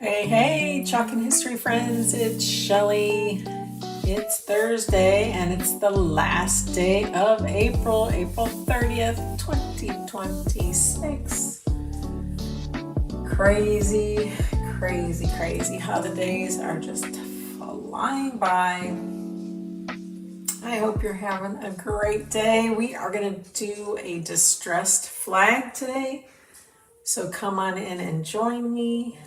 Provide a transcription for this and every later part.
Hey, Chalkin' History friends, it's Shelly. It's Thursday and it's the last day of April 30th, 2026. Crazy how the days are just flying by. I hope you're having a great day. We are going to do a distressed flag today, so come on in and join me.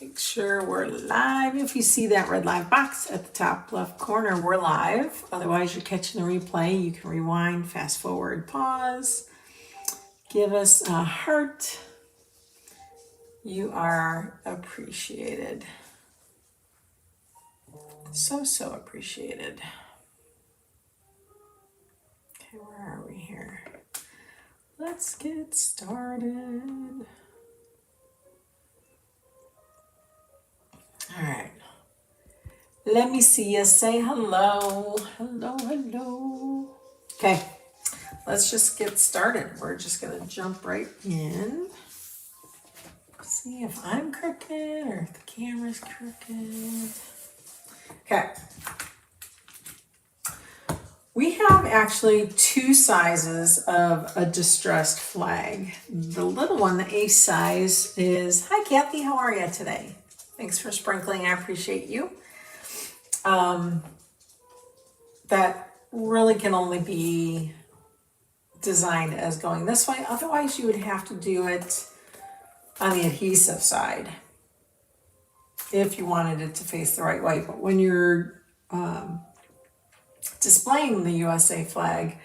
Make sure we're live. If you see that red live box at the top left corner, we're live. Otherwise, you're catching the replay. You can rewind, fast forward, pause. Give us a heart. You are appreciated. So appreciated. Okay, where are we here? Let's get started. All right. Let me see you say hello. Hello. Okay. Let's just get started. We're just going to jump right in. See if I'm crooked or if the camera's crooked. Okay. We have actually two sizes of a distressed flag. The little one, the ace size, is, hi Kathy, how are you today? Thanks for sprinkling, I appreciate you. That really can only be designed as going this way. Otherwise, you would have to do it on the adhesive side if you wanted it to face the right way. But when you're displaying the USA flag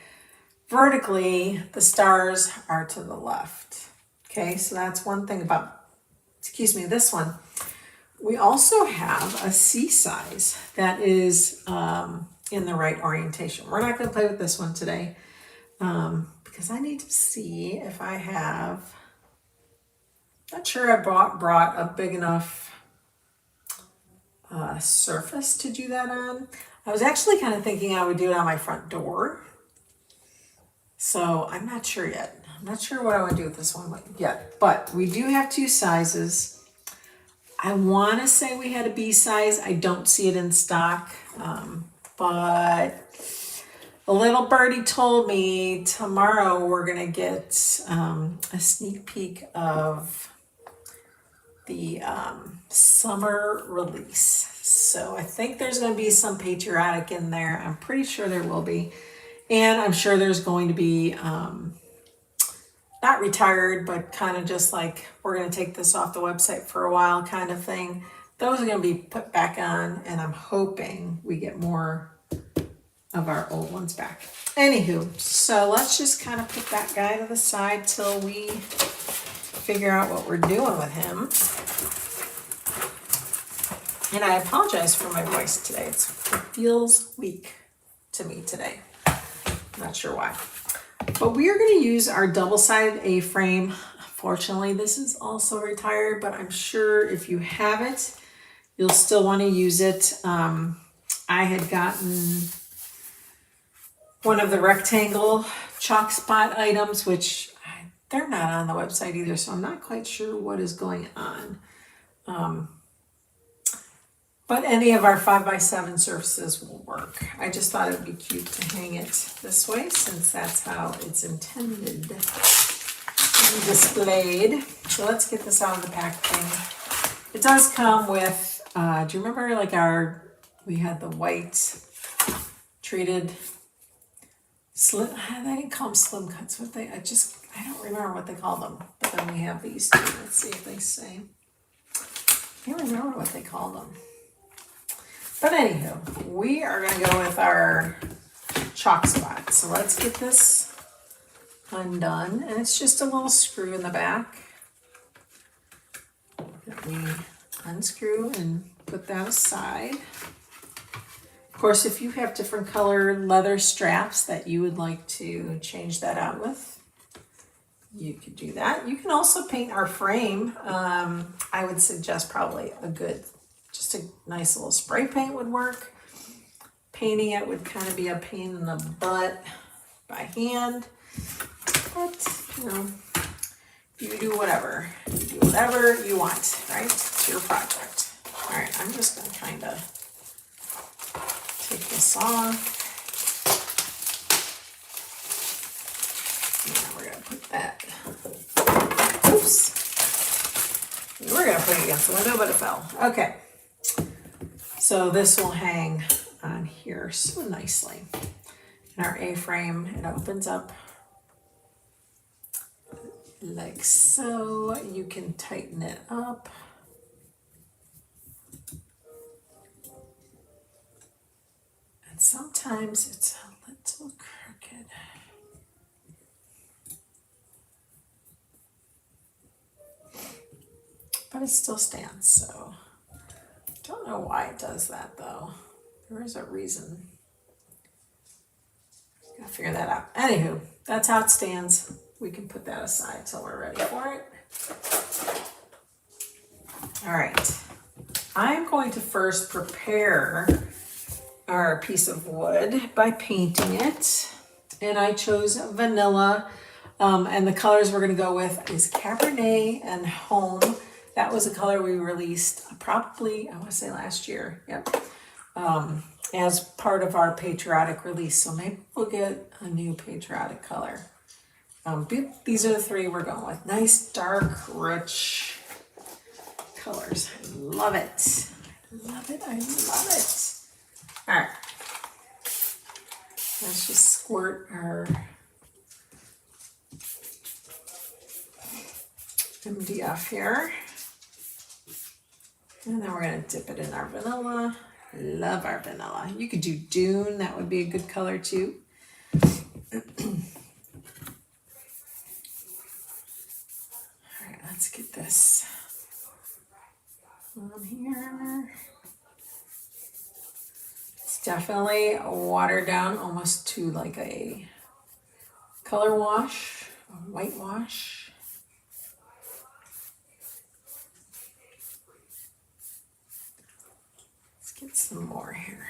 vertically, the stars are to the left. Okay, so that's one thing about, this one. We also have a C size that is in the right orientation. We're not going to play with this one today because I need to see if I have, not sure I brought a big enough surface to do that on. I was actually kind of thinking I would do it on my front door. So I'm not sure yet. I'm not sure what I would do with this one yet, but we do have two sizes. I want to say we had a B size. I don't see it in stock, but a little birdie told me tomorrow we're going to get a sneak peek of the summer release. So I think there's going to be some patriotic in there. I'm pretty sure there will be. And I'm sure there's going to be not retired, but kind of just like, we're going to take this off the website for a while kind of thing. Those are going to be put back on, and I'm hoping we get more of our old ones back. Anywho, so let's just kind of put that guy to the side till we figure out what we're doing with him. And I apologize for my voice today. It feels weak to me today. Not sure why. But we are going to use our double-sided A-frame. Fortunately, this is also retired, but I'm sure if you have it, you'll still want to use it. I had gotten one of the rectangle chalk spot items, which they're not on the website either, so I'm not quite sure what is going on. But any of our 5x7 surfaces will work. I just thought it would be cute to hang it this way since that's how it's intended to be displayed. So let's get this out of the packaging. It does come with, do you remember like we had the white treated slim, they didn't call them slim cuts. I don't remember what they call them. But then we have these two. Let's see if they say. I can't remember what they call them. But anywho, we are going to go with our chalk spot. So let's get this undone. And it's just a little screw in the back that we unscrew and put that aside. Of course, if you have different colored leather straps that you would like to change that out with, you could do that. You can also paint our frame. I would suggest probably just a nice little spray paint would work. Painting it would kind of be a pain in the butt by hand. But, You do whatever. You do whatever you want, right? It's your project. All right, I'm just gonna kind of take this off. And we're gonna put that, oops. We're gonna put it against the window, but it fell. Okay. So this will hang on here so nicely. In our A-frame, it opens up like so. You can tighten it up. And sometimes it's a little crooked. But it still stands, so don't know why it does that though. There is a reason. Gotta figure that out. Anywho, that's how it stands. We can put that aside till we're ready for it. All right. I'm going to first prepare our piece of wood by painting it. And I chose vanilla. And the colors we're gonna go with is Cabernet and Home. That was a color we released probably, I want to say last year. Yep. As part of our patriotic release. So maybe we'll get a new patriotic color. These are the three we're going with. Nice, dark, rich colors. I love it. I love it. I love it. All right. Let's just squirt our MDF here. And then we're going to dip it in our vanilla. Love our vanilla. You could do Dune. That would be a good color too. All right, let's get this on here. It's definitely watered down almost to like a color wash, a white wash. Get some more here.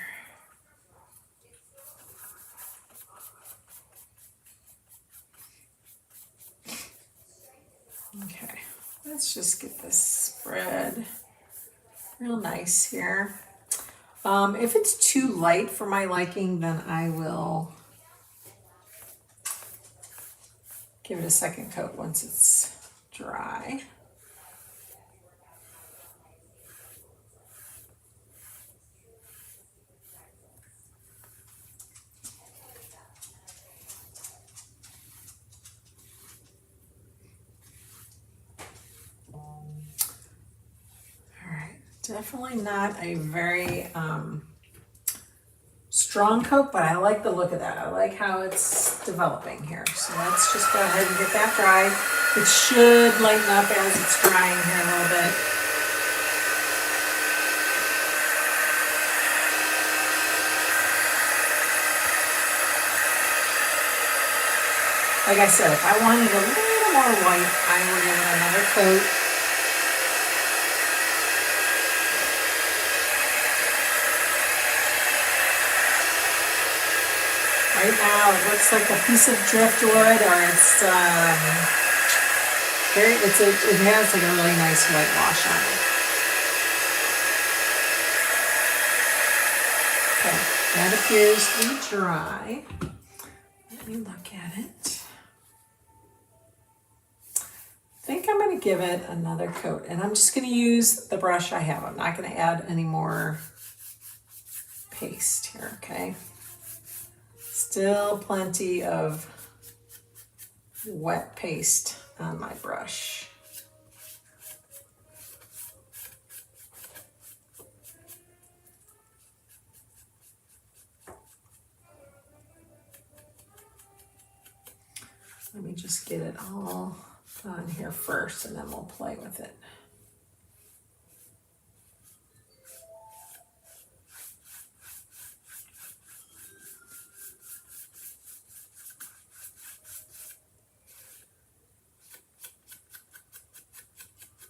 Okay, let's just get this spread real nice here. If it's too light for my liking, then I will give it a second coat once it's dry. Definitely not a very strong coat, but I like the look of that. I like how it's developing here. So let's just go ahead and get that dry. It should lighten up as it's drying here a little bit. Like I said, if I wanted a little more white, I would give it another coat. Right now, it looks like a piece of driftwood, or it's it has like a really nice whitewash on it. Okay, that appears to be dry. Let me look at it. I think I'm going to give it another coat, and I'm just going to use the brush I have. I'm not going to add any more paste here, okay? Still plenty of wet paste on my brush. Let me just get it all on here first, and then we'll play with it.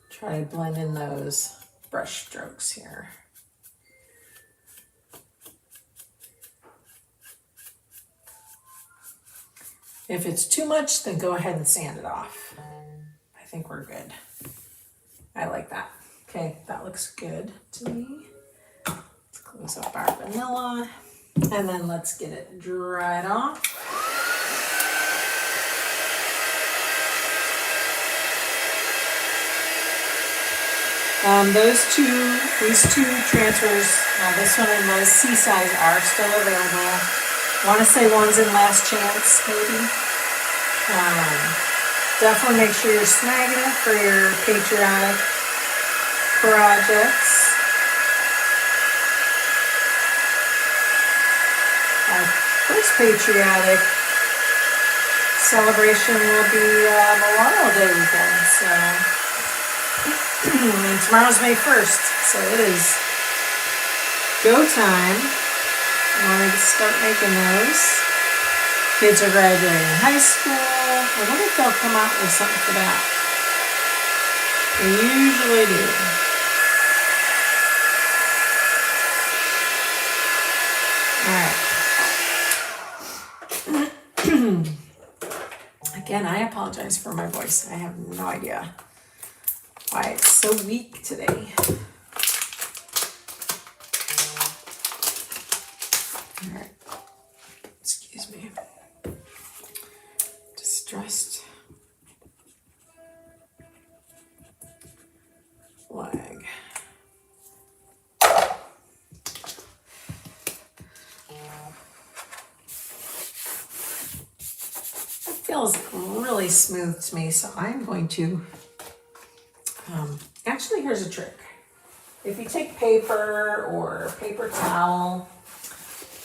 Try to blend in those brush strokes here. If it's too much, then go ahead and sand it off. I think we're good. I like that. Okay, that looks good to me. Let's close up our vanilla, and then let's get it dried off. These two transfers, this one and the C size are still available. I want to say one's in last chance, maybe. Definitely make sure you're snagging it for your patriotic projects. Our first patriotic celebration will be Memorial Day weekend, so and tomorrow's May 1st, so it is go time. I want to start making those. Kids are graduating high school. I wonder if they'll come out with something for that. They usually do. All right. Again, I apologize for my voice. I have no idea why it's so weak today. All right. Excuse me. Distressed flag. It feels really smooth to me, so I'm going to actually, here's a trick. If you take paper or paper towel,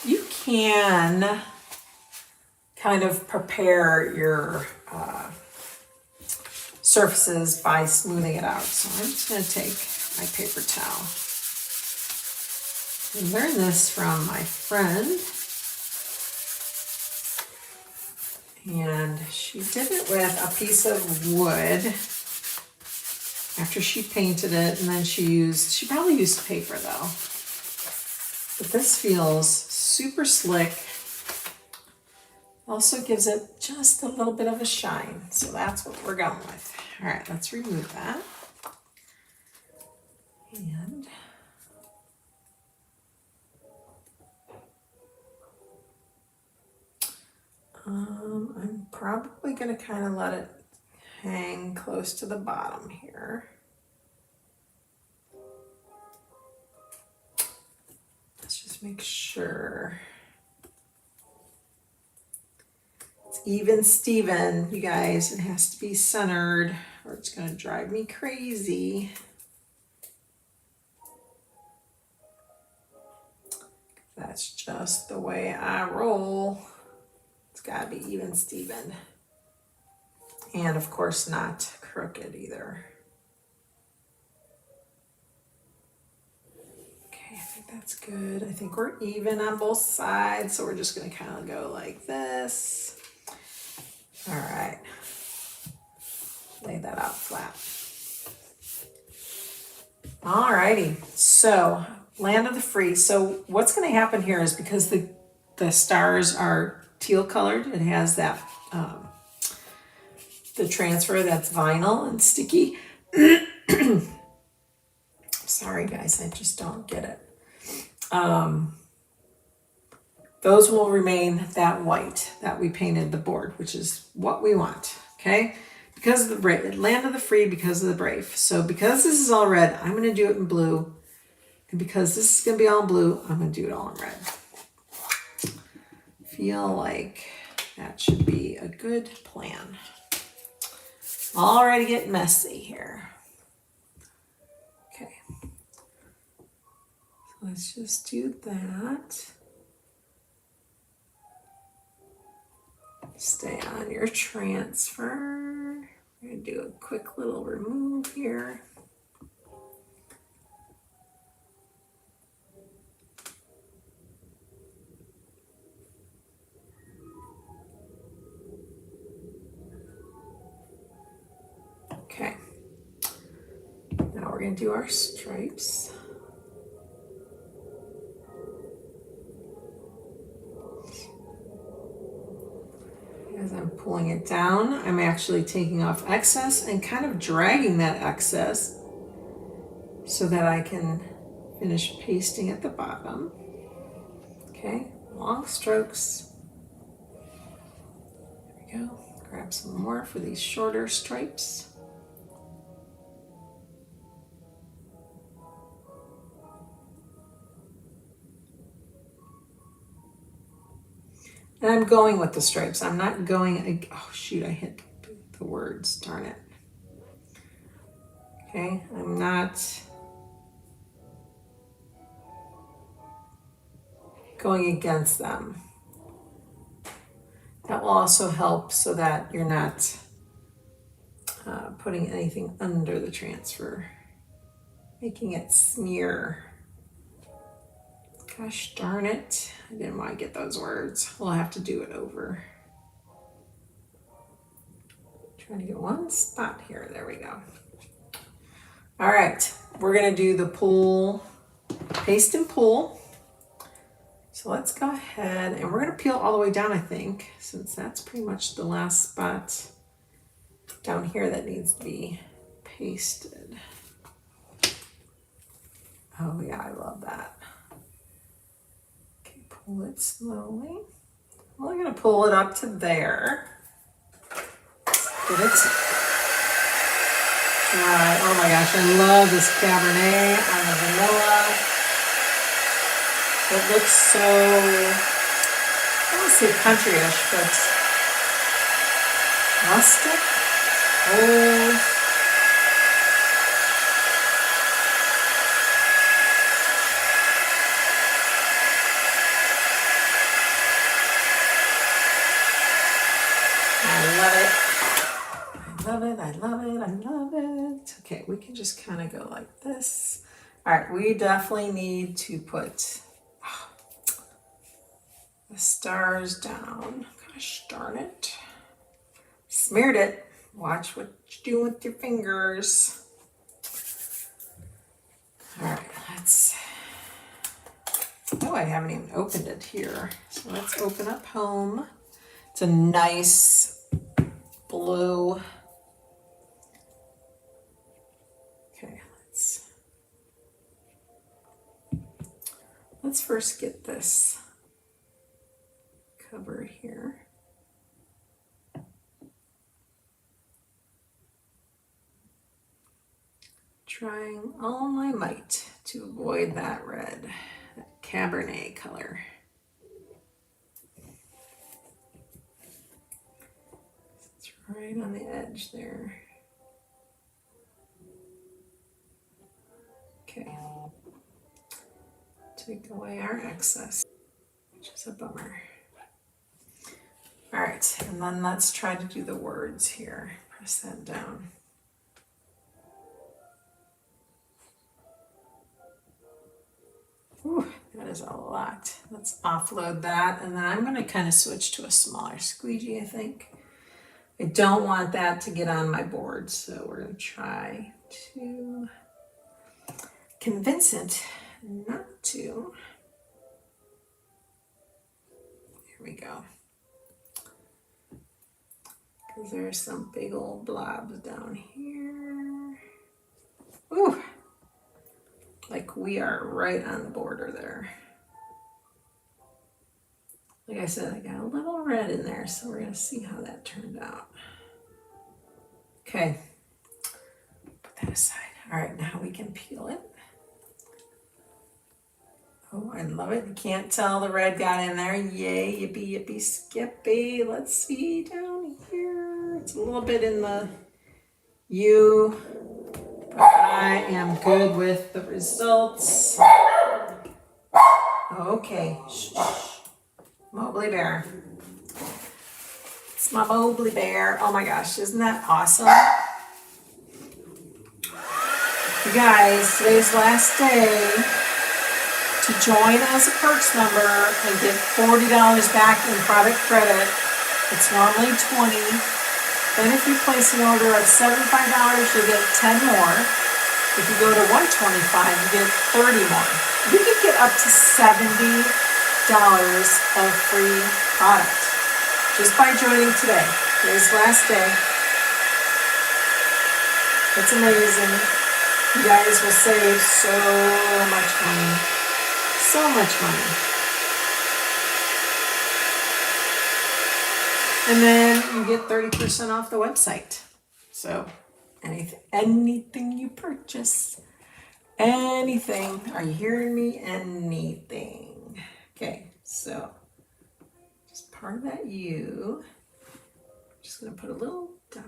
you can kind of prepare your surfaces by smoothing it out. So I'm just going to take my paper towel. I learned this from my friend, and she did it with a piece of wood after she painted it, and then she probably used paper though. But this feels super slick. Also gives it just a little bit of a shine. So that's what we're going with. All right, let's remove that. And I'm probably going to kind of let it hang close to the bottom here. Let's just make sure it's even Steven, you guys. It has to be centered or it's going to drive me crazy. That's just the way I roll. It's got to be even Steven. And of course not crooked either. Okay, I think that's good. I think we're even on both sides, so we're just going to kind of go like this. All right. Lay that out flat. All righty. So, land of the free. So what's going to happen here is because the stars are teal colored, it has that the transfer that's vinyl and sticky. Sorry guys, I just don't get it. Those will remain that white that we painted the board, which is what we want, okay? Because of the land of the free, because of the brave. So because this is all red, I'm going to do it in blue. And because this is going to be all blue, I'm going to do it all in red. Feel like that should be a good plan. Already getting messy here. Okay. So let's just do that. Stay on your transfer. We're going to do a quick little remove here. Okay, now we're going to do our stripes. As I'm pulling it down, I'm actually taking off excess and kind of dragging that excess so that I can finish pasting at the bottom. Okay, long strokes. There we go. Grab some more for these shorter stripes. And I'm going with the stripes. I'm not going, oh shoot, I hit the words, darn it. Okay, I'm not going against them. That will also help so that you're not putting anything under the transfer, making it smear. Gosh darn it, I didn't want to get those words. We'll have to do it over. Trying to get one spot here, there we go. All right, we're gonna do the pull, paste and pull. So let's go ahead and we're gonna peel all the way down, I think, since that's pretty much the last spot down here that needs to be pasted. Oh yeah, I love that. Okay, pull it slowly. I'm only gonna pull it up to there. Get it dry. Oh my gosh, I love this Cabernet on the vanilla. It looks so, I don't want to say country-ish, but rustic, old. I love it. I love it, I love it, I love it. Okay, we can just kind of go like this. All right, we definitely need to put the stars down. Gosh darn it. Smeared it. Watch what you do with your fingers. All right, let's, oh, I haven't even opened it here. So let's open up home. It's a nice blue. Okay, let's first get this cover here. Trying all my might to avoid that red, that Cabernet color. It's right on the edge there. Okay. Take away our excess, which is a bummer. All right, and then let's try to do the words here. Press that down. Ooh, that is a lot. Let's offload that, and then I'm going to kind of switch to a smaller squeegee, I think. I don't want that to get on my board, so we're going to try to convince it not to. Here we go. Because there's some big old blobs down here. Ooh. Like we are right on the border there. Like I said, I got a little red in there, so we're gonna see how that turned out. Okay, put that aside. All right, now we can peel it. Oh, I love it. You can't tell the red got in there. Yay, yippee, yippee, skippy. Let's see down here. It's a little bit in the U, but I am good with the results. Okay, shh. Mobley Bear. It's my Mobley Bear. Oh my gosh, isn't that awesome? You guys, today's last day to join as a Perks member and get $40 back in product credit. It's normally $20. Then if you place an order of $75, you'll get 10 more. If you go to $125, you get 30 more. You can get up to $70 of free product just by joining today. Today's last day. It's amazing. You guys will save so much money. So much money. And then you get 30% off the website. So anything you purchase, anything. Are you hearing me? Anything. Okay, so just part of that U. I'm just going to put a little dot.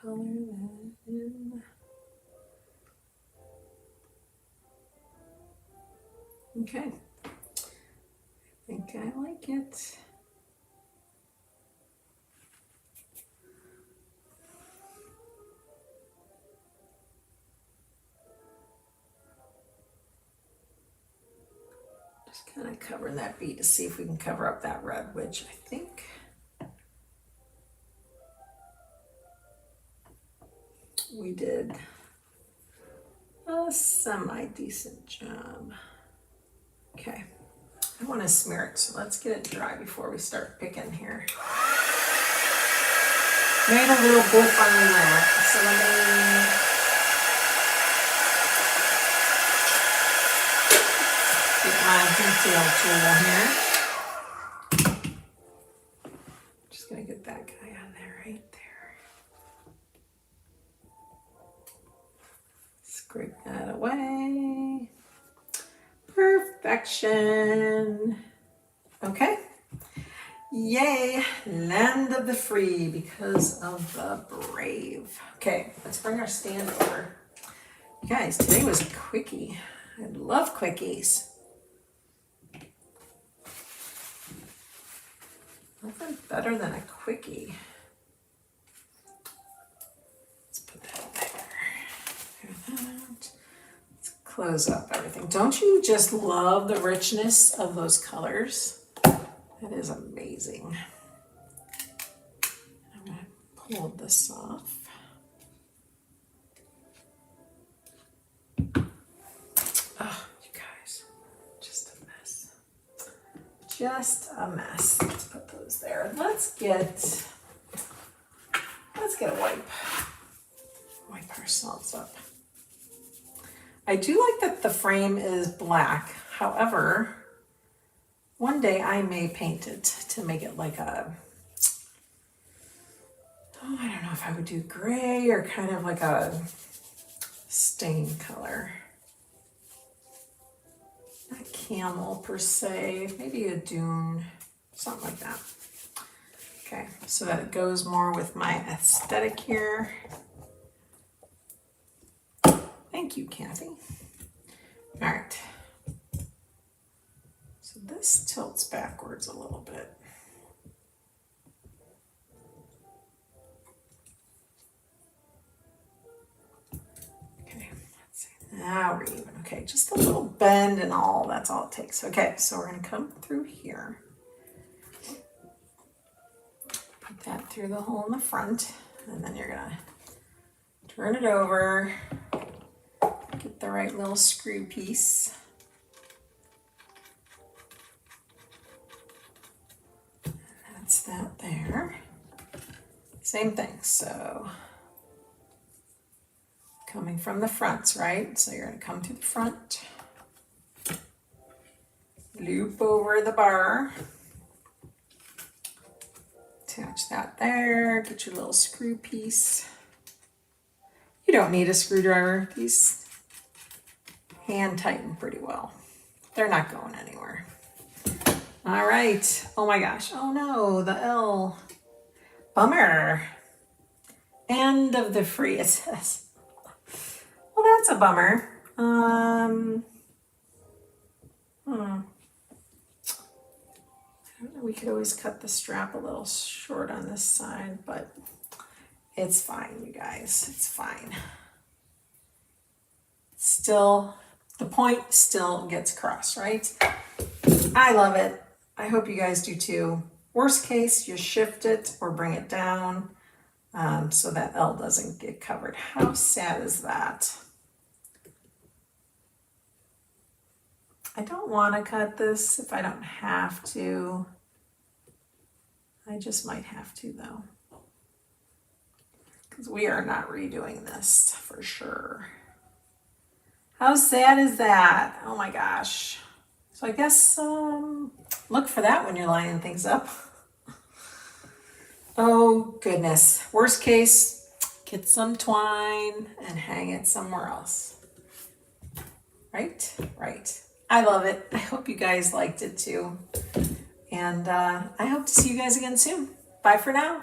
Color that in. Okay. I think I like it. Just kind of cover that B to see if we can cover up that red, which I think we did a semi-decent job. Okay, I want to smear it, so let's get it dry before we start picking here. Made a little blip on that, so let me get my detail tool here. Just gonna get that guy on there right there. Scrape that away. Perfection. Okay. Yay, land of the free because of the brave. Okay, let's bring our stand over. You guys, today was a quickie. I love quickies. Nothing better than a quickie. Let's put that there. Let's close up everything. Don't you just love the richness of those colors? That is amazing. I'm going to pull this off. Oh, you guys, just a mess. Just a mess. Let's put those there. Let's get a wipe. Wipe ourselves up. I do like that the frame is black. However, one day I may paint it to make it like a, oh, I don't know if I would do gray or kind of like a stain color. Not camel per se, maybe a dune, something like that. Okay, so that it goes more with my aesthetic here. Thank you, Kathy. All right. So this tilts backwards a little bit. Okay, let's see. Now we're even. Okay, just a little bend and all, that's all it takes. Okay, so we're gonna come through here. Put that through the hole in the front, and then you're gonna turn it over, get the right little screw piece. That's that there. Same thing, so coming from the fronts, right? So you're gonna come to the front, loop over the bar, attach that there, get your little screw piece. You don't need a screwdriver, these hand tighten pretty well. They're not going anywhere. All right, oh my gosh, oh no, the L, bummer. End of the free, it says. Well, that's a bummer. I don't know, we could always cut the strap a little short on this side, but it's fine, you guys, it's fine. Still, the point still gets across, right? I love it. I hope you guys do too. Worst case, you shift it or bring it down so that L doesn't get covered. How sad is that? I don't want to cut this if I don't have to. I just might have to though, because we are not redoing this for sure. How sad is that? Oh my gosh. So I guess look for that when you're lining things up. Oh goodness. Worst case, get some twine and hang it somewhere else. Right? Right. I love it. I hope you guys liked it too. And I hope to see you guys again soon. Bye for now.